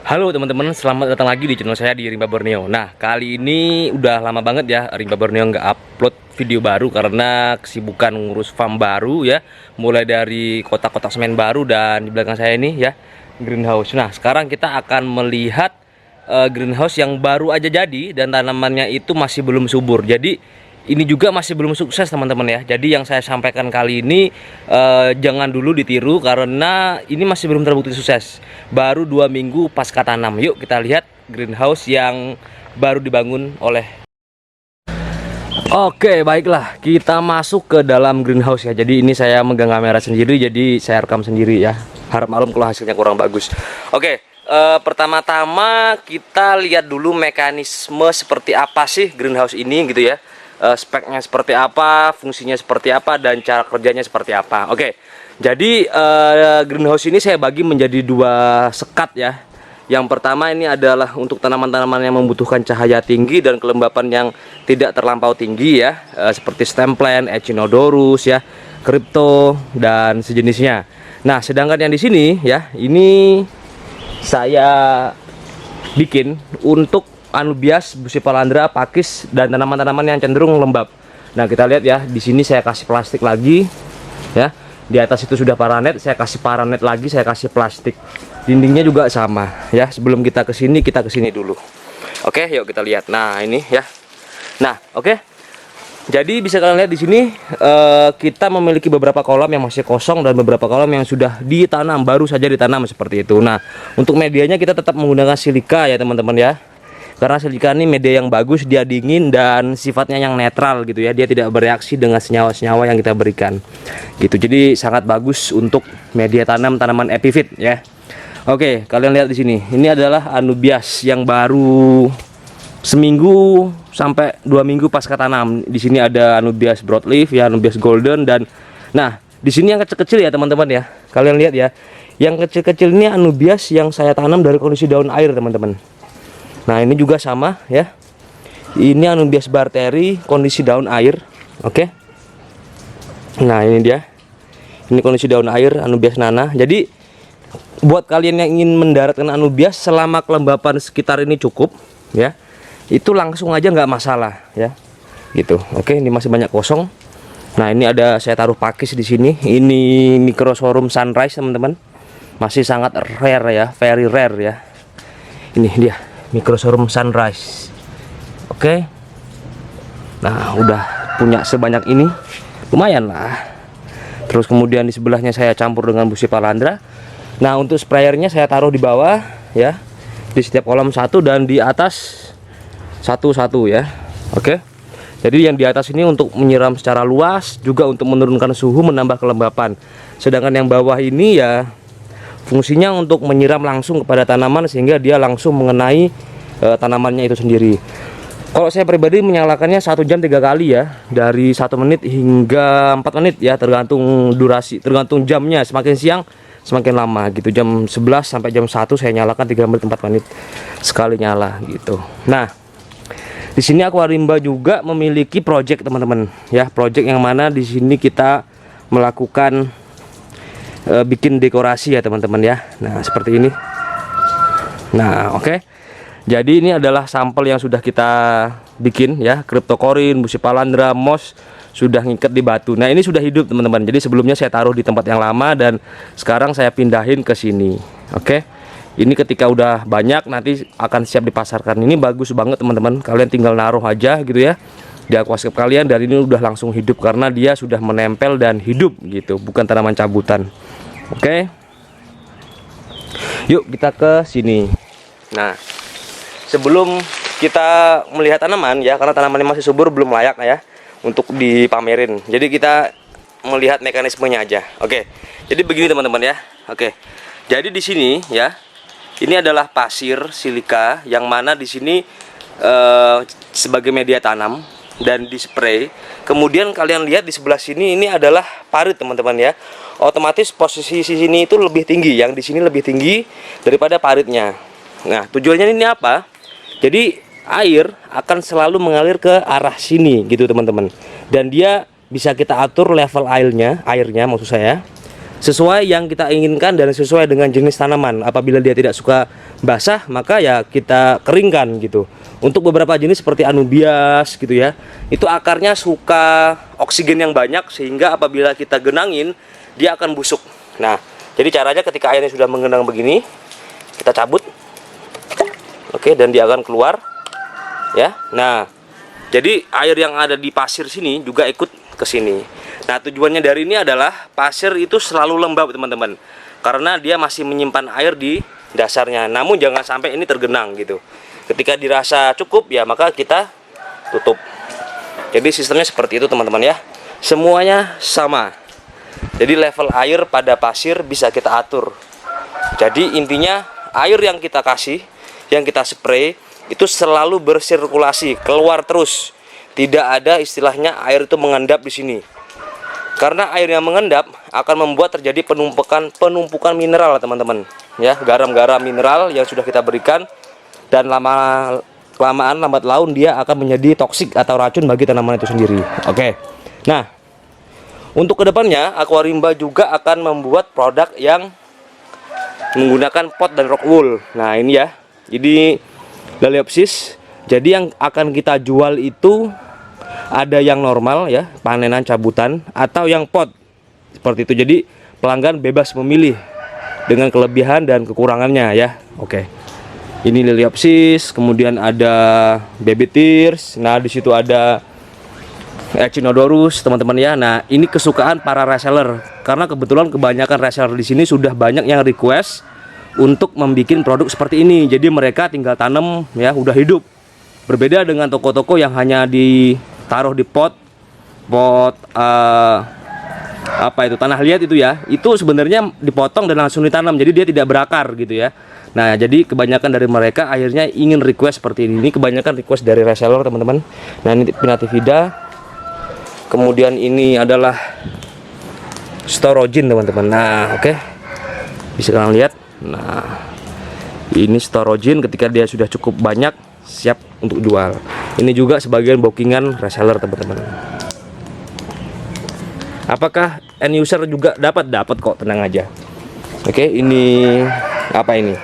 Halo teman-teman, selamat datang lagi di channel saya di Rimba Borneo. Nah, kali ini udah lama banget ya Rimba Borneo nggak upload video baru karena kesibukan ngurus farm baru ya. Mulai dari kotak-kotak semen baru dan di belakang saya ini ya, greenhouse. Nah, sekarang kita akan melihat greenhouse yang baru aja jadi dan tanamannya itu masih belum subur. Jadi ini juga masih belum sukses teman-teman ya. Jadi yang saya sampaikan kali ini jangan dulu ditiru karena ini masih belum terbukti sukses. Baru 2 minggu pasca tanam. Yuk kita lihat greenhouse yang baru dibangun oleh. Oke, baiklah, kita masuk ke dalam greenhouse ya. Jadi ini saya megang kamera sendiri, jadi saya rekam sendiri ya. Harap maklum kalau hasilnya kurang bagus. Oke, pertama-tama kita lihat dulu mekanisme seperti apa sih greenhouse ini gitu ya. Speknya seperti apa, fungsinya seperti apa, dan cara kerjanya seperti apa. Oke, jadi greenhouse ini saya bagi menjadi 2 sekat ya. Yang pertama ini adalah untuk tanaman-tanaman yang membutuhkan cahaya tinggi dan kelembapan yang tidak terlampau tinggi ya, seperti stem plant, echinodorus ya, crypto dan sejenisnya. Nah, sedangkan yang di sini ya, ini saya bikin untuk anubias, busipalandra, pakis dan tanaman-tanaman yang cenderung lembab. Nah, kita lihat ya, di sini saya kasih plastik lagi ya. Di atas itu sudah paranet, saya kasih paranet lagi, saya kasih plastik. Dindingnya juga sama ya. Sebelum kita ke sini dulu. Oke, yuk kita lihat. Nah, ini ya. Nah, oke. Jadi bisa kalian lihat di sini kita memiliki beberapa kolam yang masih kosong dan beberapa kolam yang sudah ditanam, baru saja ditanam seperti itu. Nah, untuk medianya kita tetap menggunakan silika ya, teman-teman ya. Karena silika ini media yang bagus, dia dingin dan sifatnya yang netral gitu ya. Dia tidak bereaksi dengan senyawa-senyawa yang kita berikan. Gitu. Jadi sangat bagus untuk media tanam tanaman epifit ya. Oke, kalian lihat di sini. Ini adalah anubias yang baru seminggu sampai 2 minggu pasca tanam. Di sini ada anubias broadleaf ya, anubias golden dan nah, di sini yang kecil-kecil ya, teman-teman ya. Kalian lihat ya. Yang kecil-kecil ini anubias yang saya tanam dari kondisi daun air, teman-teman. Nah, ini juga sama ya. Ini anubias barteri kondisi daun air. Oke. Nah, ini dia. Ini kondisi daun air anubias nana. Jadi buat kalian yang ingin mendaratkan anubias selama kelembapan sekitar ini cukup ya, itu langsung aja nggak masalah ya. Gitu. Oke, ini masih banyak kosong. Nah, ini ada saya taruh pakis di sini. Ini Microsorghum Sunrise, teman-teman. Masih sangat rare ya, very rare ya. Ini dia. Microsorghum Sunrise. Oke. Nah, udah punya sebanyak ini, lumayan lah. Terus kemudian di sebelahnya saya campur dengan busipalandra. Nah, untuk sprayernya saya taruh di bawah ya, di setiap kolam satu dan di atas satu ya. Oke. Jadi yang di atas ini untuk menyiram secara luas, juga untuk menurunkan suhu, menambah kelembapan. Sedangkan yang bawah ini ya fungsinya untuk menyiram langsung kepada tanaman sehingga dia langsung mengenai tanamannya itu sendiri. Kalau saya pribadi menyalakannya 1 jam 3 kali ya, dari 1 menit hingga 4 menit ya, tergantung durasi, tergantung jamnya. Semakin siang semakin lama gitu. Jam 11 sampai jam 1 saya nyalakan 3 menit 4 menit sekali nyala gitu. Nah, di sini Aquarimba juga memiliki project, teman-teman ya, project yang mana di sini kita melakukan bikin dekorasi ya, teman-teman ya. Nah, seperti ini. Nah, oke. Jadi ini adalah sampel yang sudah kita bikin ya, cryptocorin, busipalandra, moss sudah ngikat di batu. Nah, ini sudah hidup, teman-teman. Jadi sebelumnya saya taruh di tempat yang lama dan sekarang saya pindahin ke sini. Oke. Ini ketika udah banyak nanti akan siap dipasarkan. Ini bagus banget, teman-teman. Kalian tinggal naruh aja gitu ya di aquascape kalian, dan ini udah langsung hidup karena dia sudah menempel dan hidup gitu, bukan tanaman cabutan. Oke. Yuk kita ke sini. Nah, sebelum kita melihat tanaman ya, karena tanamannya masih subur belum layak ya untuk dipamerin. Jadi kita melihat mekanismenya aja. Oke. Jadi begini, teman-teman ya. Oke. Jadi di sini ya, ini adalah pasir silika yang mana di sini sebagai media tanam dan dispray. Kemudian kalian lihat di sebelah sini ini adalah parit, teman-teman ya. Otomatis posisi sini itu lebih tinggi, yang di sini lebih tinggi daripada paritnya. Nah, tujuannya ini apa? Jadi air akan selalu mengalir ke arah sini gitu, teman-teman. Dan dia bisa kita atur level airnya maksud saya. sesuai yang kita inginkan dan sesuai dengan jenis tanaman. Apabila dia tidak suka basah, maka ya kita keringkan gitu. Untuk beberapa jenis seperti anubias gitu ya, itu akarnya suka oksigen yang banyak, sehingga apabila kita genangin dia akan busuk. Nah, jadi caranya ketika airnya sudah menggenang begini, kita cabut. Oke, dan dia akan keluar ya. Nah, jadi air yang ada di pasir sini juga ikut ke sini. Nah, tujuannya dari ini adalah pasir itu selalu lembab teman-teman, karena dia masih menyimpan air di dasarnya. Namun jangan sampai ini tergenang gitu. Ketika dirasa cukup ya maka kita tutup. Jadi sistemnya seperti itu teman-teman ya. Semuanya sama. Jadi level air pada pasir bisa kita atur. Jadi intinya air yang kita kasih, yang kita spray itu selalu bersirkulasi, keluar terus. Tidak ada istilahnya air itu mengendap di sini. Karena air yang mengendap akan membuat terjadi penumpukan mineral teman-teman ya, garam-garam mineral yang sudah kita berikan, dan kelamaan lambat laun dia akan menjadi toksik atau racun bagi tanaman itu sendiri. Oke. Nah, untuk kedepannya Aquarimba juga akan membuat produk yang menggunakan pot dan rock wool. Nah, ini ya. Jadi Laliopsis. Jadi yang akan kita jual itu ada yang normal ya, panenan cabutan, atau yang pot seperti itu. Jadi pelanggan bebas memilih dengan kelebihan dan kekurangannya ya. Oke. Ini Liliopsis, kemudian ada baby tears. Nah, di situ ada Echinodorus teman-teman ya. Nah, ini kesukaan para reseller karena kebetulan kebanyakan reseller di sini sudah banyak yang request untuk membuat produk seperti ini. Jadi mereka tinggal tanam ya, udah hidup. Berbeda dengan toko-toko yang hanya ditaruh di pot apa itu, tanah liat itu ya. Itu sebenarnya dipotong dan langsung ditanam. Jadi dia tidak berakar gitu ya. Nah, jadi kebanyakan dari mereka akhirnya ingin request seperti ini. Ini kebanyakan request dari reseller teman-teman. Nah, ini Pinnatifida. Kemudian ini adalah Storogin teman-teman. Nah, oke. Bisa kalian lihat. Nah, ini Storogin ketika dia sudah cukup banyak siap untuk jual. Ini juga sebagian bookingan reseller teman-teman. Apakah end user juga dapat kok, tenang aja. Oke, ini apa ini?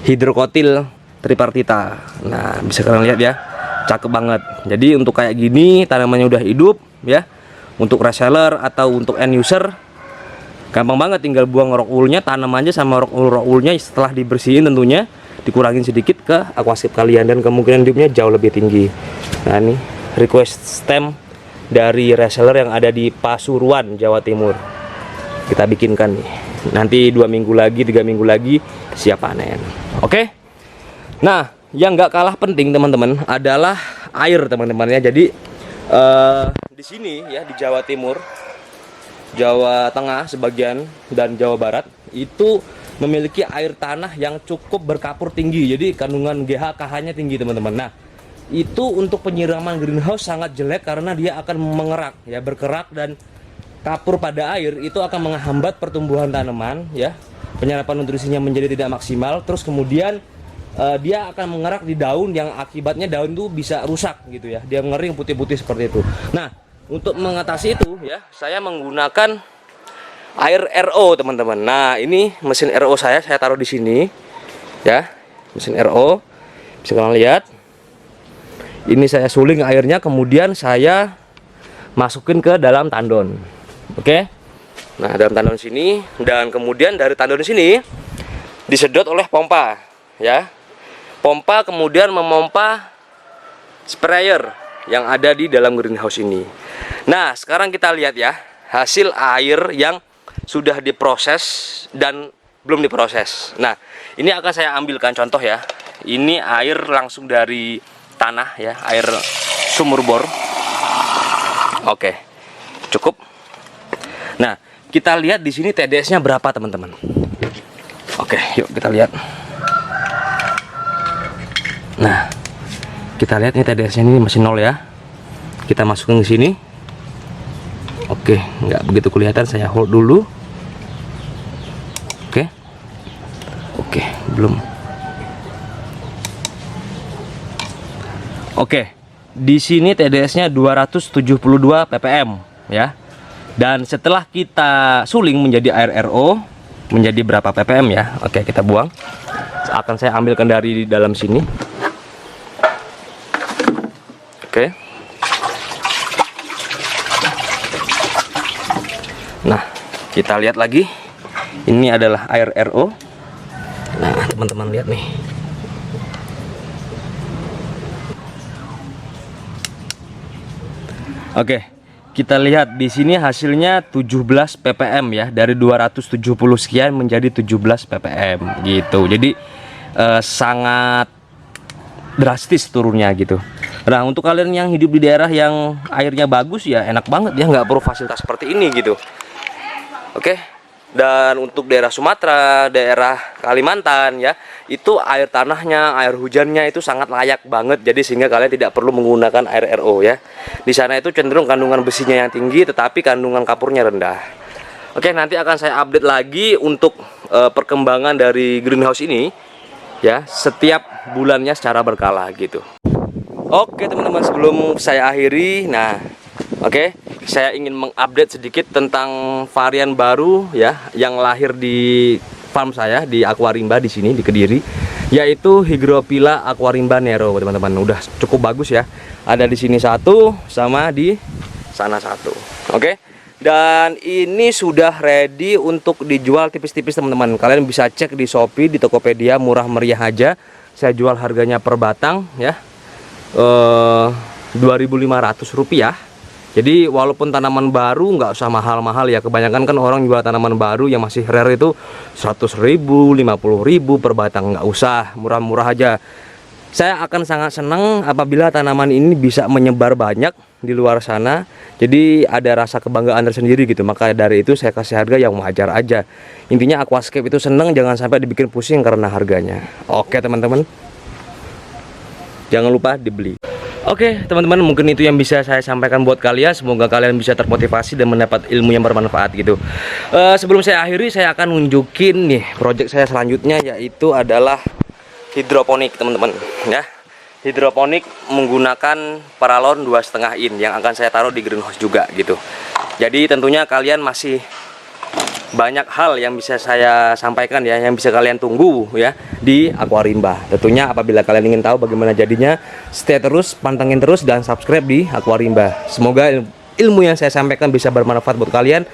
Hydrocotyl tripartita. Nah, bisa kalian lihat ya, cakep banget. Jadi untuk kayak gini tanamannya udah hidup ya. Untuk reseller atau untuk end user gampang banget, tinggal buang rock woolnya, tanam aja sama rock woolnya. Setelah dibersihin tentunya dikurangin sedikit ke aquascape kalian, dan kemungkinan hidupnya jauh lebih tinggi. Nah, ini request stem dari reseller yang ada di Pasuruan, Jawa Timur. Kita bikinkan nih. Nanti 2 minggu lagi, 3 minggu lagi siap panen. Oke. Nah, yang nggak kalah penting teman-teman adalah air teman-teman ya. Jadi di sini ya, di Jawa Timur, Jawa Tengah sebagian, dan Jawa Barat itu memiliki air tanah yang cukup berkapur tinggi. Jadi kandungan GH/KH-nya tinggi teman-teman. Nah, itu untuk penyiraman greenhouse sangat jelek karena dia akan mengerak ya, berkerak, dan kapur pada air itu akan menghambat pertumbuhan tanaman ya. Penyerapan nutrisinya menjadi tidak maksimal. Terus kemudian dia akan mengerak di daun yang akibatnya daun itu bisa rusak gitu ya. Dia ngering putih-putih seperti itu. Nah, untuk mengatasi itu ya, saya menggunakan air RO teman-teman. Nah, ini mesin RO saya taruh di sini ya, mesin RO. Bisa kalian lihat. Ini saya suling airnya, kemudian saya masukin ke dalam tandon. Oke. Nah, dalam tandon sini, dan kemudian dari tandon sini disedot oleh pompa ya. Pompa kemudian memompa sprayer yang ada di dalam greenhouse ini. Nah, sekarang kita lihat ya, hasil air yang sudah diproses dan belum diproses. Nah, ini akan saya ambilkan contoh ya. Ini air langsung dari tanah ya, air sumur bor. Oke, cukup. Nah, kita lihat di sini TDS-nya berapa teman-teman. Oke, yuk kita lihat. Nah, kita lihat ini TDS-nya ini masih 0 ya. Kita masukin ke sini. Oke, nggak begitu kelihatan, saya hold dulu. Oke, belum. Oke, di sini TDS-nya 272 ppm ya. Dan setelah kita suling menjadi air RO menjadi berapa ppm ya? Oke, kita buang. Akan saya ambilkan dari dalam sini. Oke. Nah, kita lihat lagi. Ini adalah air RO. Nah, teman-teman lihat nih. Oke, kita lihat di sini hasilnya 17 ppm ya, dari 270 sekian menjadi 17 ppm gitu. Jadi sangat drastis turunnya gitu. Nah, untuk kalian yang hidup di daerah yang airnya bagus ya enak banget ya, nggak perlu fasilitas seperti ini gitu. Oke. Dan untuk daerah Sumatera, daerah Kalimantan ya, itu air tanahnya, air hujannya itu sangat layak banget. Jadi sehingga kalian tidak perlu menggunakan air RO ya. Di sana itu cenderung kandungan besinya yang tinggi, tetapi kandungan kapurnya rendah. Oke, nanti akan saya update lagi untuk perkembangan dari greenhouse ini ya, setiap bulannya secara berkala gitu. Oke teman-teman, sebelum saya akhiri, nah oke, saya ingin mengupdate sedikit tentang varian baru ya yang lahir di farm saya di Aquarimba di sini di Kediri, yaitu Hygrophila Aquarimba Nero teman-teman. Udah cukup bagus ya. Ada di sini satu sama di sana satu. Oke. Dan ini sudah ready untuk dijual tipis-tipis teman-teman. Kalian bisa cek di Shopee, di Tokopedia, murah meriah aja. Saya jual harganya per batang ya. Rp2.500. Jadi walaupun tanaman baru nggak usah mahal-mahal ya. Kebanyakan kan orang jual tanaman baru yang masih rare itu 100.000, 50.000 per batang. Nggak usah, murah-murah aja. Saya akan sangat senang apabila tanaman ini bisa menyebar banyak di luar sana. Jadi ada rasa kebanggaan tersendiri gitu. Maka dari itu saya kasih harga yang wajar aja. Intinya aquascape itu seneng, jangan sampai dibikin pusing karena harganya. Oke teman-teman, jangan lupa dibeli. Oke teman-teman, mungkin itu yang bisa saya sampaikan buat kalian. Semoga kalian bisa termotivasi dan mendapat ilmu yang bermanfaat gitu. Sebelum saya akhiri, saya akan nunjukin nih project saya selanjutnya, yaitu adalah hidroponik teman-teman ya. Hidroponik menggunakan paralon 2,5 in yang akan saya taruh di greenhouse juga gitu. Jadi tentunya kalian masih banyak hal yang bisa saya sampaikan ya, yang bisa kalian tunggu ya di Aquarimba. Tentunya apabila kalian ingin tahu bagaimana jadinya, stay terus, pantengin terus dan subscribe di Aquarimba. Semoga ilmu yang saya sampaikan bisa bermanfaat buat kalian.